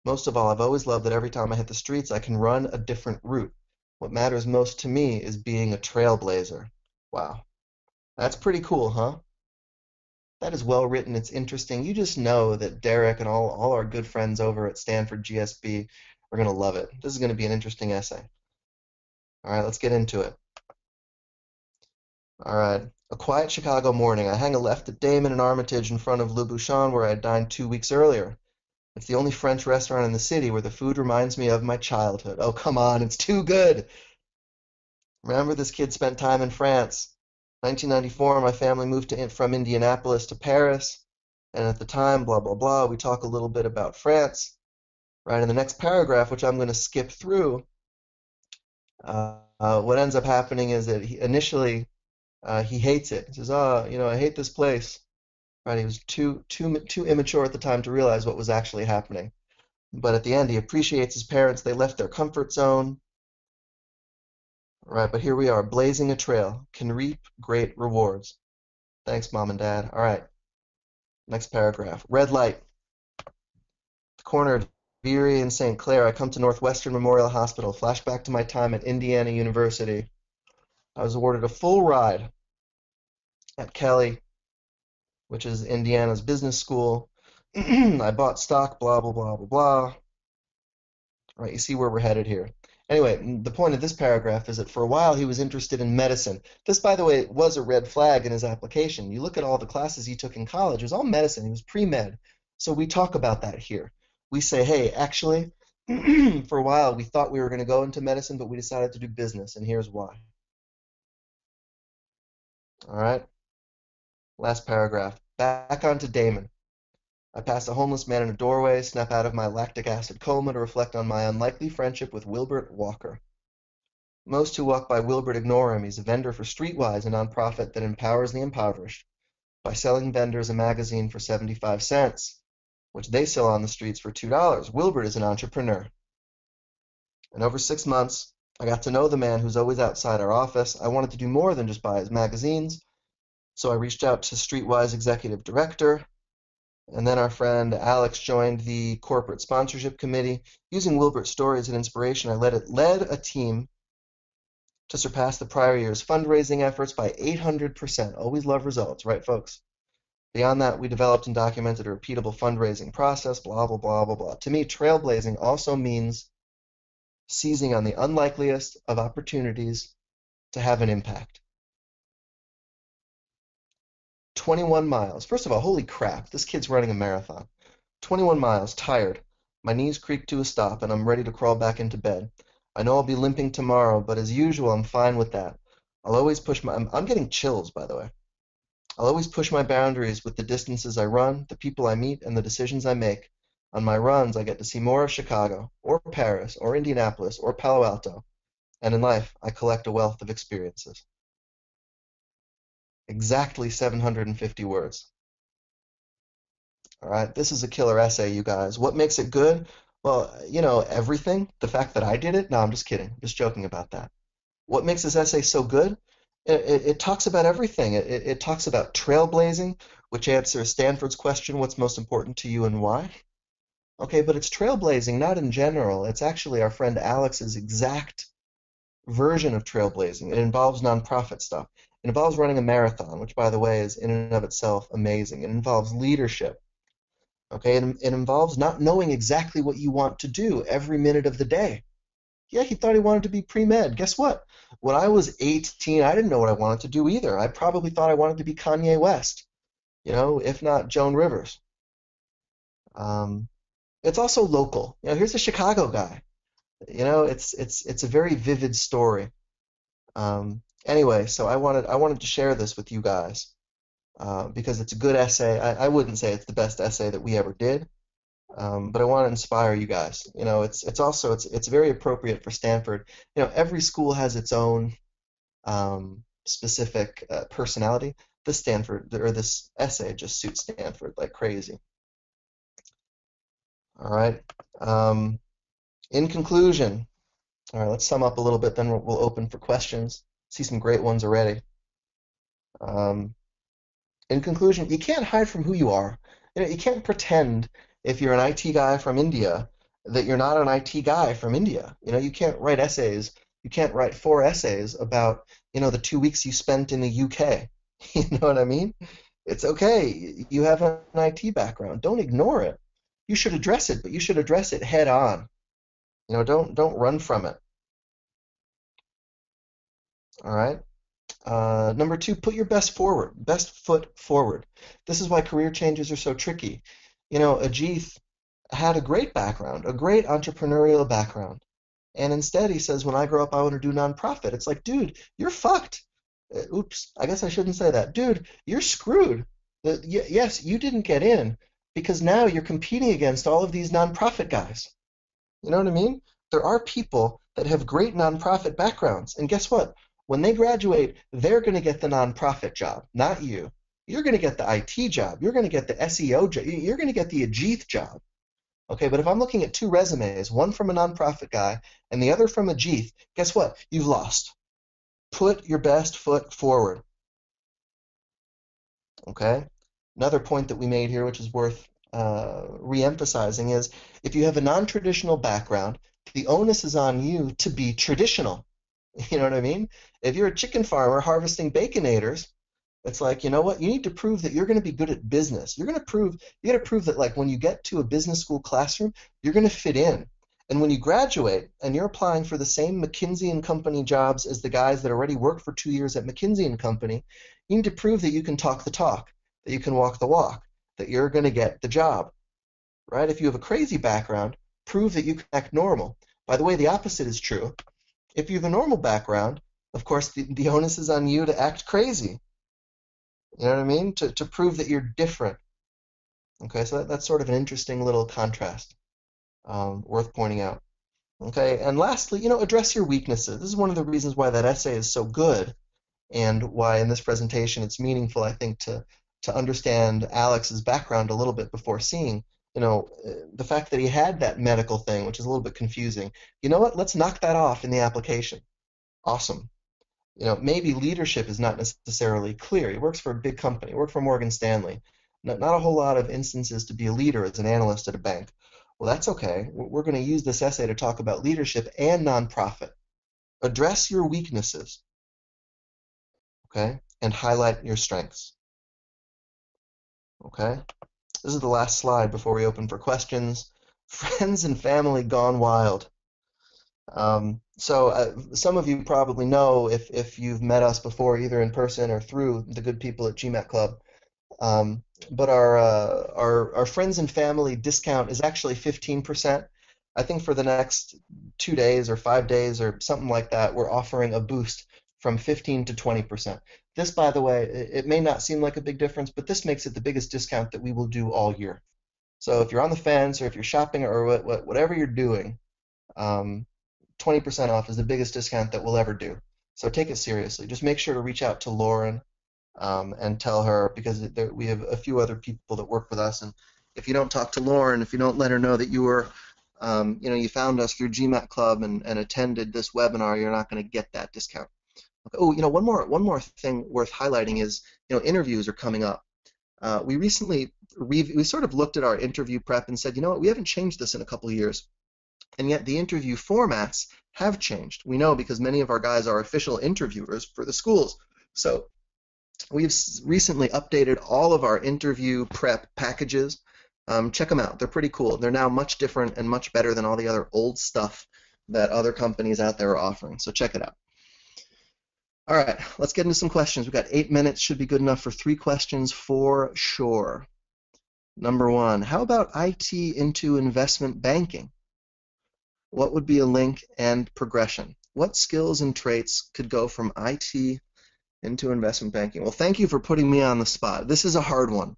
Speaker 1: Most of all, I've always loved that every time I hit the streets, I can run a different route. What matters most to me is being a trailblazer. Wow. That's pretty cool, huh? That is well written. It's interesting. You just know that Derek and all our good friends over at Stanford GSB are going to love it. This is going to be an interesting essay. All right, let's get into it. All right. A quiet Chicago morning. I hang a left at Damon and Armitage in front of Le Bouchon where I had dined 2 weeks earlier. It's the only French restaurant in the city where the food reminds me of my childhood. Oh, come on, it's too good. Remember, this kid spent time in France. 1994, my family moved from Indianapolis to Paris. And at the time, blah, blah, blah, we talk a little bit about France. Right, in the next paragraph, which I'm going to skip through, what ends up happening is that initially he hates it. He says, oh, I hate this place. Right? He was too immature at the time to realize what was actually happening. But at the end, he appreciates his parents. They left their comfort zone. Right, but here we are, blazing a trail, can reap great rewards. Thanks, Mom and Dad. All right, next paragraph. Red light. The corner of Erie and St. Clair. I come to Northwestern Memorial Hospital. Flashback to my time at Indiana University. I was awarded a full ride at Kelly, which is Indiana's business school. I bought stock, blah, blah, blah, blah, blah. Right, you see where we're headed here. Anyway, the point of this paragraph is that for a while he was interested in medicine. This, by the way, was a red flag in his application. You look at all the classes he took in college, it was all medicine. He was pre-med. So we talk about that here. We say, hey, actually, for a while we thought we were going to go into medicine, but we decided to do business, and here's why. All right, last paragraph. Back onto Damon. I pass a homeless man in a doorway, snap out of my lactic acid coma to reflect on my unlikely friendship with Wilbert Walker. Most who walk by Wilbert ignore him. He's a vendor for Streetwise, a nonprofit that empowers the impoverished by selling vendors a magazine for 75 cents, which they sell on the streets for $2. Wilbert is an entrepreneur. And over 6 months, I got to know the man who's always outside our office. I wanted to do more than just buy his magazines, so I reached out to Streetwise executive director. And then our friend Alex joined the corporate sponsorship committee. Using Wilbert's story as an inspiration, I led a team to surpass the prior year's fundraising efforts by 800%. Always love results, right, folks? Beyond that, we developed and documented a repeatable fundraising process, blah, blah, blah, blah, blah. To me, trailblazing also means seizing on the unlikeliest of opportunities to have an impact. 21 miles. First of all, holy crap, this kid's running a marathon. 21 miles, tired. My knees creak to a stop, and I'm ready to crawl back into bed. I know I'll be limping tomorrow, but as usual, I'm fine with that. I'll always push my... I'm getting chills, by the way. I'll always push my boundaries with the distances I run, the people I meet, and the decisions I make. On my runs, I get to see more of Chicago, or Paris, or Indianapolis, or Palo Alto. And in life, I collect a wealth of experiences. Exactly 750 words. All right, this is a killer essay, you guys. What makes it good? Well, you know, everything. The fact that I did it? No, I'm just kidding. Just joking about that. What makes this essay so good? It talks about everything. It talks about trailblazing, which answers Stanford's question, what's most important to you and why? Okay, but it's trailblazing, not in general. It's actually our friend Alex's exact version of trailblazing. It involves nonprofit stuff. It involves running a marathon, which, by the way, is in and of itself amazing. It involves leadership. Okay, it involves not knowing exactly what you want to do every minute of the day. Yeah, he thought he wanted to be pre-med. Guess what? When I was 18, I didn't know what I wanted to do either. I probably thought I wanted to be Kanye West, you know, if not Joan Rivers. It's also local. You know, here's a Chicago guy. You know, it's a very vivid story. Anyway, so I wanted to share this with you guys because it's a good essay. I wouldn't say it's the best essay that we ever did, but I want to inspire you guys. You know, it's very appropriate for Stanford. You know, every school has its own specific personality. This essay just suits Stanford like crazy. All right. In conclusion, all right, let's sum up a little bit, then we'll open for questions. See some great ones already. In conclusion, you can't hide from who you are. You know, you can't pretend if you're an IT guy from India that you're not an IT guy from India. You know, you can't write essays. You can't write 4 essays about, you know, the 2 weeks you spent in the UK. You know what I mean? It's okay. You have an IT background. Don't ignore it. You should address it, but you should address it head on. You know, don't run from it. All right. Number 2, put your best foot forward. This is why career changes are so tricky. You know, Ajit had a great background, a great entrepreneurial background. And instead he says, when I grow up, I want to do nonprofit. It's like, dude, you're fucked. Oops, I guess I shouldn't say that. Dude, you're screwed. Yes, you didn't get in because now you're competing against all of these nonprofit guys. You know what I mean? There are people that have great nonprofit backgrounds. And guess what? When they graduate, they're going to get the nonprofit job, not you. you're going to get the IT job. You're going to get the SEO job. You're going to get the Ajit job. Okay, but if I'm looking at two resumes, one from a nonprofit guy and the other from Ajit, guess what? You've lost. Put your best foot forward. Okay? Another point that we made here, which is worth re-emphasizing, is if you have a non-traditional background, the onus is on you to be traditional. You know what I mean? If you're a chicken farmer harvesting baconators, it's like, you know what? You need to prove that you're going to be good at business. You got to prove that, like, when you get to a business school classroom, you're going to fit in. And when you graduate and you're applying for the same McKinsey and Company jobs as the guys that already worked for 2 years at McKinsey and Company, you need to prove that you can talk the talk, that you can walk the walk, that you're going to get the job, right? If you have a crazy background, prove that you can act normal. By the way, the opposite is true. If you have a normal background, of course, the onus is on you to act crazy. You know what I mean? To prove that you're different. Okay, so that's sort of an interesting little contrast, worth pointing out. Okay, and lastly, address your weaknesses. This is one of the reasons why that essay is so good, and why in this presentation it's meaningful, I think, to understand Alex's background a little bit before seeing, the fact that he had that medical thing, which is a little bit confusing. You know what? Let's knock that off in the application. Awesome. Maybe leadership is not necessarily clear. He works for a big company. He worked for Morgan Stanley. Not a whole lot of instances to be a leader as an analyst at a bank. Well, that's okay. We're going to use this essay to talk about leadership and nonprofit. Address your weaknesses, okay, and highlight your strengths. Okay? This is the last slide before we open for questions. Friends and family gone wild. Some of you probably know, if you've met us before, either in person or through the good people at GMAT Club. But our friends and family discount is actually 15%. I think for the next 2 days or 5 days or something like that, we're offering a boost from 15 to 20%. This, by the way, it may not seem like a big difference, but this makes it the biggest discount that we will do all year. So if you're on the fence, or if you're shopping, or whatever you're doing, 20% off is the biggest discount that we'll ever do. So take it seriously. Just make sure to reach out to Lauren and tell her, because we have a few other people that work with us, and if you don't talk to Lauren, if you don't let her know that you were, you found us through GMAT Club and attended this webinar, you're not going to get that discount. Okay. Oh, one more thing worth highlighting is, interviews are coming up. We recently we sort of looked at our interview prep and said, you know what, we haven't changed this in a couple of years. And yet the interview formats have changed. We know because many of our guys are official interviewers for the schools. So we've recently updated all of our interview prep packages. Check them out. They're pretty cool. They're now much different and much better than all the other old stuff that other companies out there are offering. So check it out. All right, let's get into some questions. We've got 8 minutes. Should be good enough for 3 questions for sure. Number 1, how about IT into investment banking? What would be a link and progression? What skills and traits could go from IT into investment banking? Well, thank you for putting me on the spot. This is a hard one.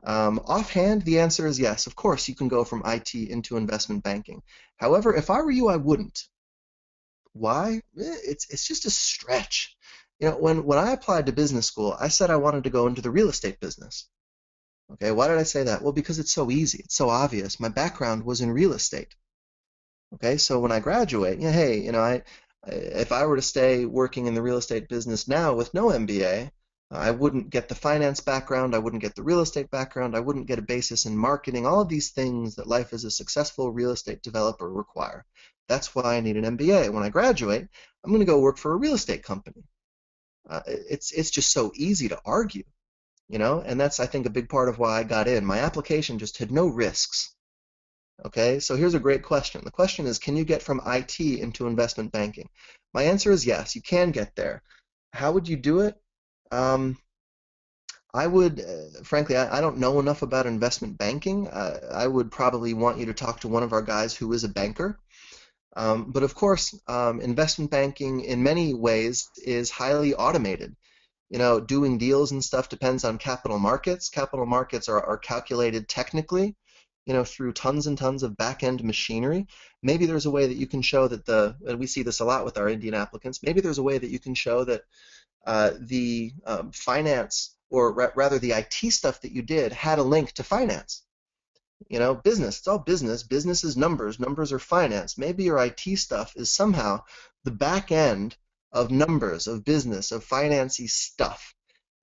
Speaker 1: Offhand, the answer is yes. Of course, you can go from IT into investment banking. However, if I were you, I wouldn't. Why? It's just a stretch. When I applied to business school, I said I wanted to go into the real estate business. Okay, why did I say that? Well, because it's so easy. It's so obvious. My background was in real estate. Okay, so when I graduate, hey, if I were to stay working in the real estate business now with no MBA, I wouldn't get the finance background, I wouldn't get the real estate background, I wouldn't get a basis in marketing, all of these things that life as a successful real estate developer require. That's why I need an MBA. When I graduate, I'm going to go work for a real estate company. It's just so easy to argue, and that's, I think, a big part of why I got in. My application just had no risks. Okay, so here's a great question. The question is, can you get from IT into investment banking? My answer is yes, you can get there. How would you do it? I would, frankly, I don't know enough about investment banking. I would probably want you to talk to one of our guys who is a banker. But of course, investment banking in many ways is highly automated. Doing deals and stuff depends on capital markets. Capital markets are calculated technically, through tons and tons of back-end machinery. Maybe there's a way that you can show that and we see this a lot with our Indian applicants, maybe there's a way that you can show that the finance or rather the IT stuff that you did had a link to finance. You know, business, it's all business. Business is numbers. Numbers are finance. Maybe your IT stuff is somehow the back end of numbers, of business, of financy stuff.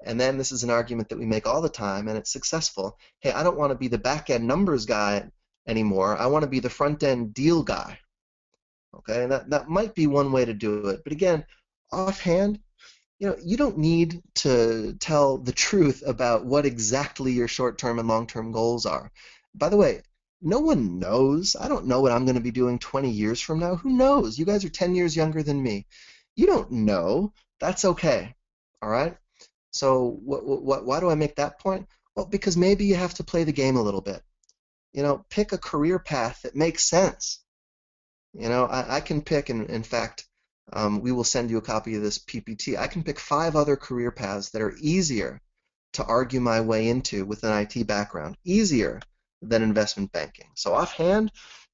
Speaker 1: And then this is an argument that we make all the time, and it's successful. Hey, I don't want to be the back end numbers guy anymore. I want to be the front end deal guy. Okay, and that might be one way to do it. But again, offhand, you know, you don't need to tell the truth about what exactly your short-term and long-term goals are. By the way, no one knows. I don't know what I'm going to be doing 20 years from now. Who knows? You guys are 10 years younger than me. You don't know. That's okay. All right? So why do I make that point? Well, because maybe you have to play the game a little bit. You know, pick a career path that makes sense. You know, I can pick, and in fact, we will send you a copy of this PPT. I can pick 5 other career paths that are easier to argue my way into with an IT background, easier than investment banking. So offhand,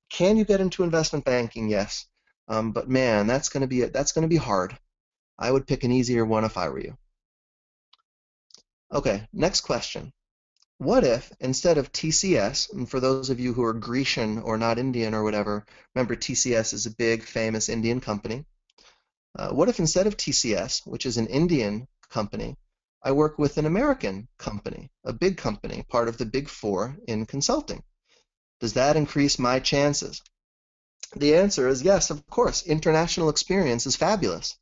Speaker 1: can you get into investment banking? Yes, but man, that's going to be hard. I would pick an easier one if I were you. Okay, next question. What if instead of TCS, and for those of you who are Grecian or not Indian or whatever, remember TCS is a big famous Indian company. What if instead of TCS, which is an Indian company, I work with an American company, a big company, part of the Big Four in consulting? Does that increase my chances? The answer is yes, of course. International experience is fabulous.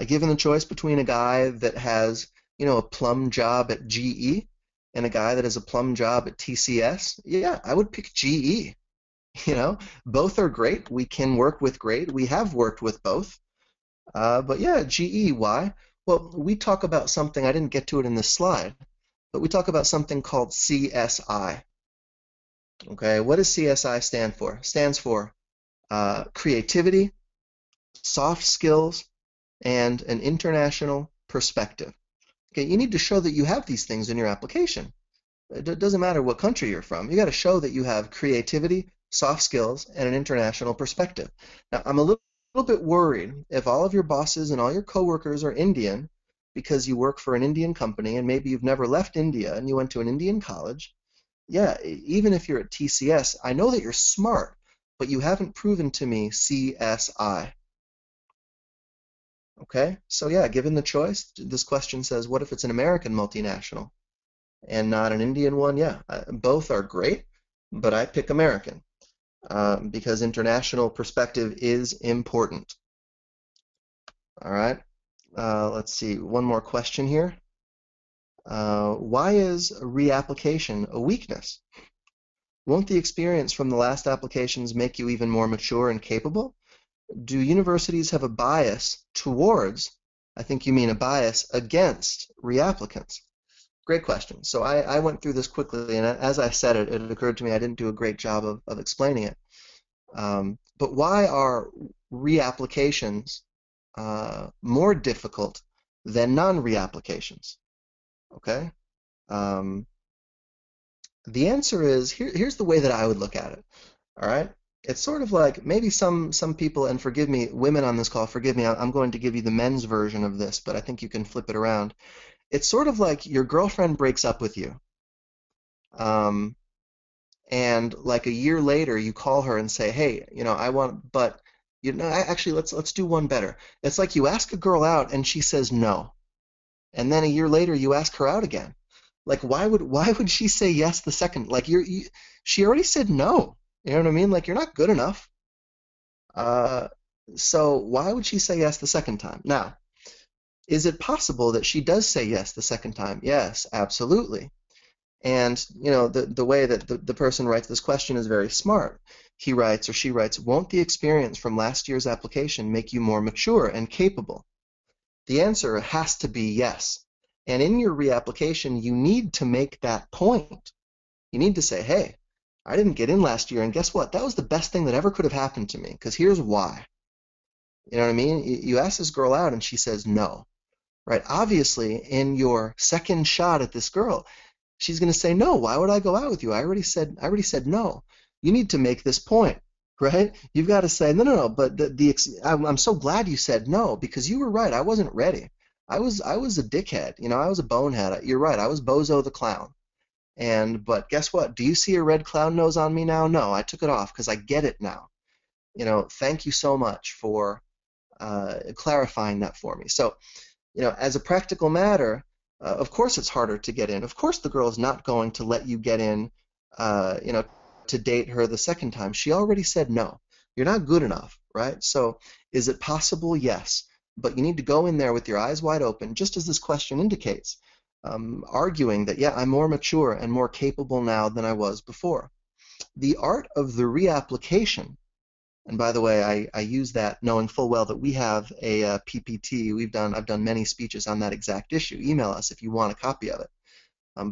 Speaker 1: Given the choice between a guy that has, you know, a plum job at GE and a guy that has a plum job at TCS, yeah, I would pick GE. You know, both are great. We can work with great. We have worked with both. But yeah, GE, why? Well, we talk about something, I didn't get to it in this slide, but we talk about something called CSI. Okay, what does CSI stand for? It stands for creativity, soft skills, and an international perspective. Okay, you need to show that you have these things in your application. It doesn't matter what country you're from. You got to show that you have creativity, soft skills, and an international perspective. Now, I'm a little bit worried if all of your bosses and all your coworkers are Indian because you work for an Indian company and maybe you've never left India and you went to an Indian college. Yeah, even if you're at TCS, I know that you're smart, but you haven't proven to me CSI. Okay, so yeah, given the choice, this question says, what if it's an American multinational and not an Indian one? Yeah, both are great, but I pick American because international perspective is important. All right, let's see, one more question here. Why is reapplication a weakness? Won't the experience from the last applications make you even more mature and capable? Do universities have a bias towards, I think you mean a bias against reapplicants? Great question. So I went through this quickly, and as I said it, it occurred to me I didn't do a great job of explaining it. But why are reapplications more difficult than non-reapplications? Okay. The answer is, here's the way that I would look at it. All right. It's sort of like maybe some people, and forgive me, women on this call, forgive me, I'm going to give you the men's version of this, but I think you can flip it around. It's sort of like your girlfriend breaks up with you, and like a year later you call her and say, hey, you know, I want, but you know, actually let's do one better. It's like you ask a girl out and she says no, and then a year later you ask her out again. Like why would she say yes the second? Like she already said no. You know what I mean? Like, you're not good enough. So why would she say yes the second time? Now, is it possible that she does say yes the second time? Yes, absolutely. And, you know, the way that the person writes this question is very smart. He writes, or she writes, won't the experience from last year's application make you more mature and capable? The answer has to be yes. And in your reapplication, you need to make that point. You need to say, hey, I didn't get in last year, and guess what? That was the best thing that ever could have happened to me, because here's why. You know what I mean? You ask this girl out, and she says no, right? Obviously, in your second shot at this girl, she's going to say no. Why would I go out with you? I already said no. You need to make this point, right? You've got to say no. But I'm so glad you said no, because you were right. I wasn't ready. I was a dickhead. I was a bonehead. You're right. I was Bozo the clown. But guess what? Do you see a red clown nose on me now? No, I took it off because I get it now. Thank you so much for clarifying that for me. So, as a practical matter, of course it's harder to get in. Of course the girl is not going to let you get in, to date her the second time. She already said no. You're not good enough, right? So is it possible? Yes. But you need to go in there with your eyes wide open, just as this question indicates, arguing that, yeah, I'm more mature and more capable now than I was before. The art of the reapplication, and by the way, I use that knowing full well that we have a PPT. I've done many speeches on that exact issue. Email us if you want a copy of it.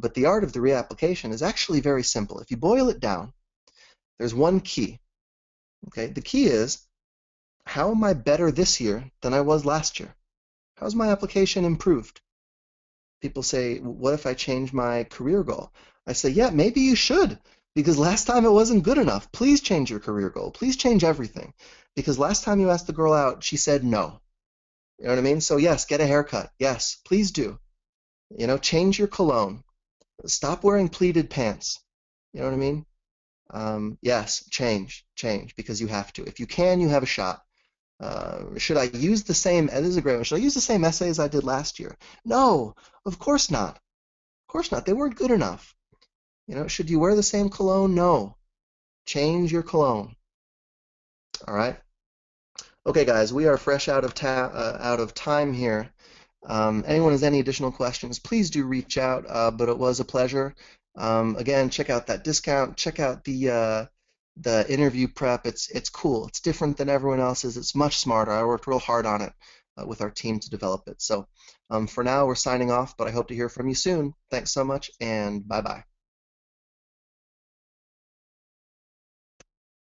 Speaker 1: But the art of the reapplication is actually very simple. If you boil it down, there's one key. Okay, the key is, how am I better this year than I was last year? How's my application improved? People say, what if I change my career goal? I say, yeah, maybe you should, because last time it wasn't good enough. Please change your career goal. Please change everything. Because last time you asked the girl out, she said no. You know what I mean? So yes, get a haircut. Yes, please do. Change your cologne. Stop wearing pleated pants. You know what I mean? Yes, change, because you have to. If you can, you have a shot. Should I use the same, this is a great one, should I use the same essay as I did last year? No, of course not. Of course not. They weren't good enough. Should you wear the same cologne? No. Change your cologne. All right? Okay, guys, we are fresh out of time here. Anyone has any additional questions, please do reach out, but it was a pleasure. Again, check out that discount. Check out the interview prep. It's cool. It's different than everyone else's. It's much smarter. I worked real hard on it with our team to develop it. So for now, we're signing off, but I hope to hear from you soon. Thanks so much, and bye-bye.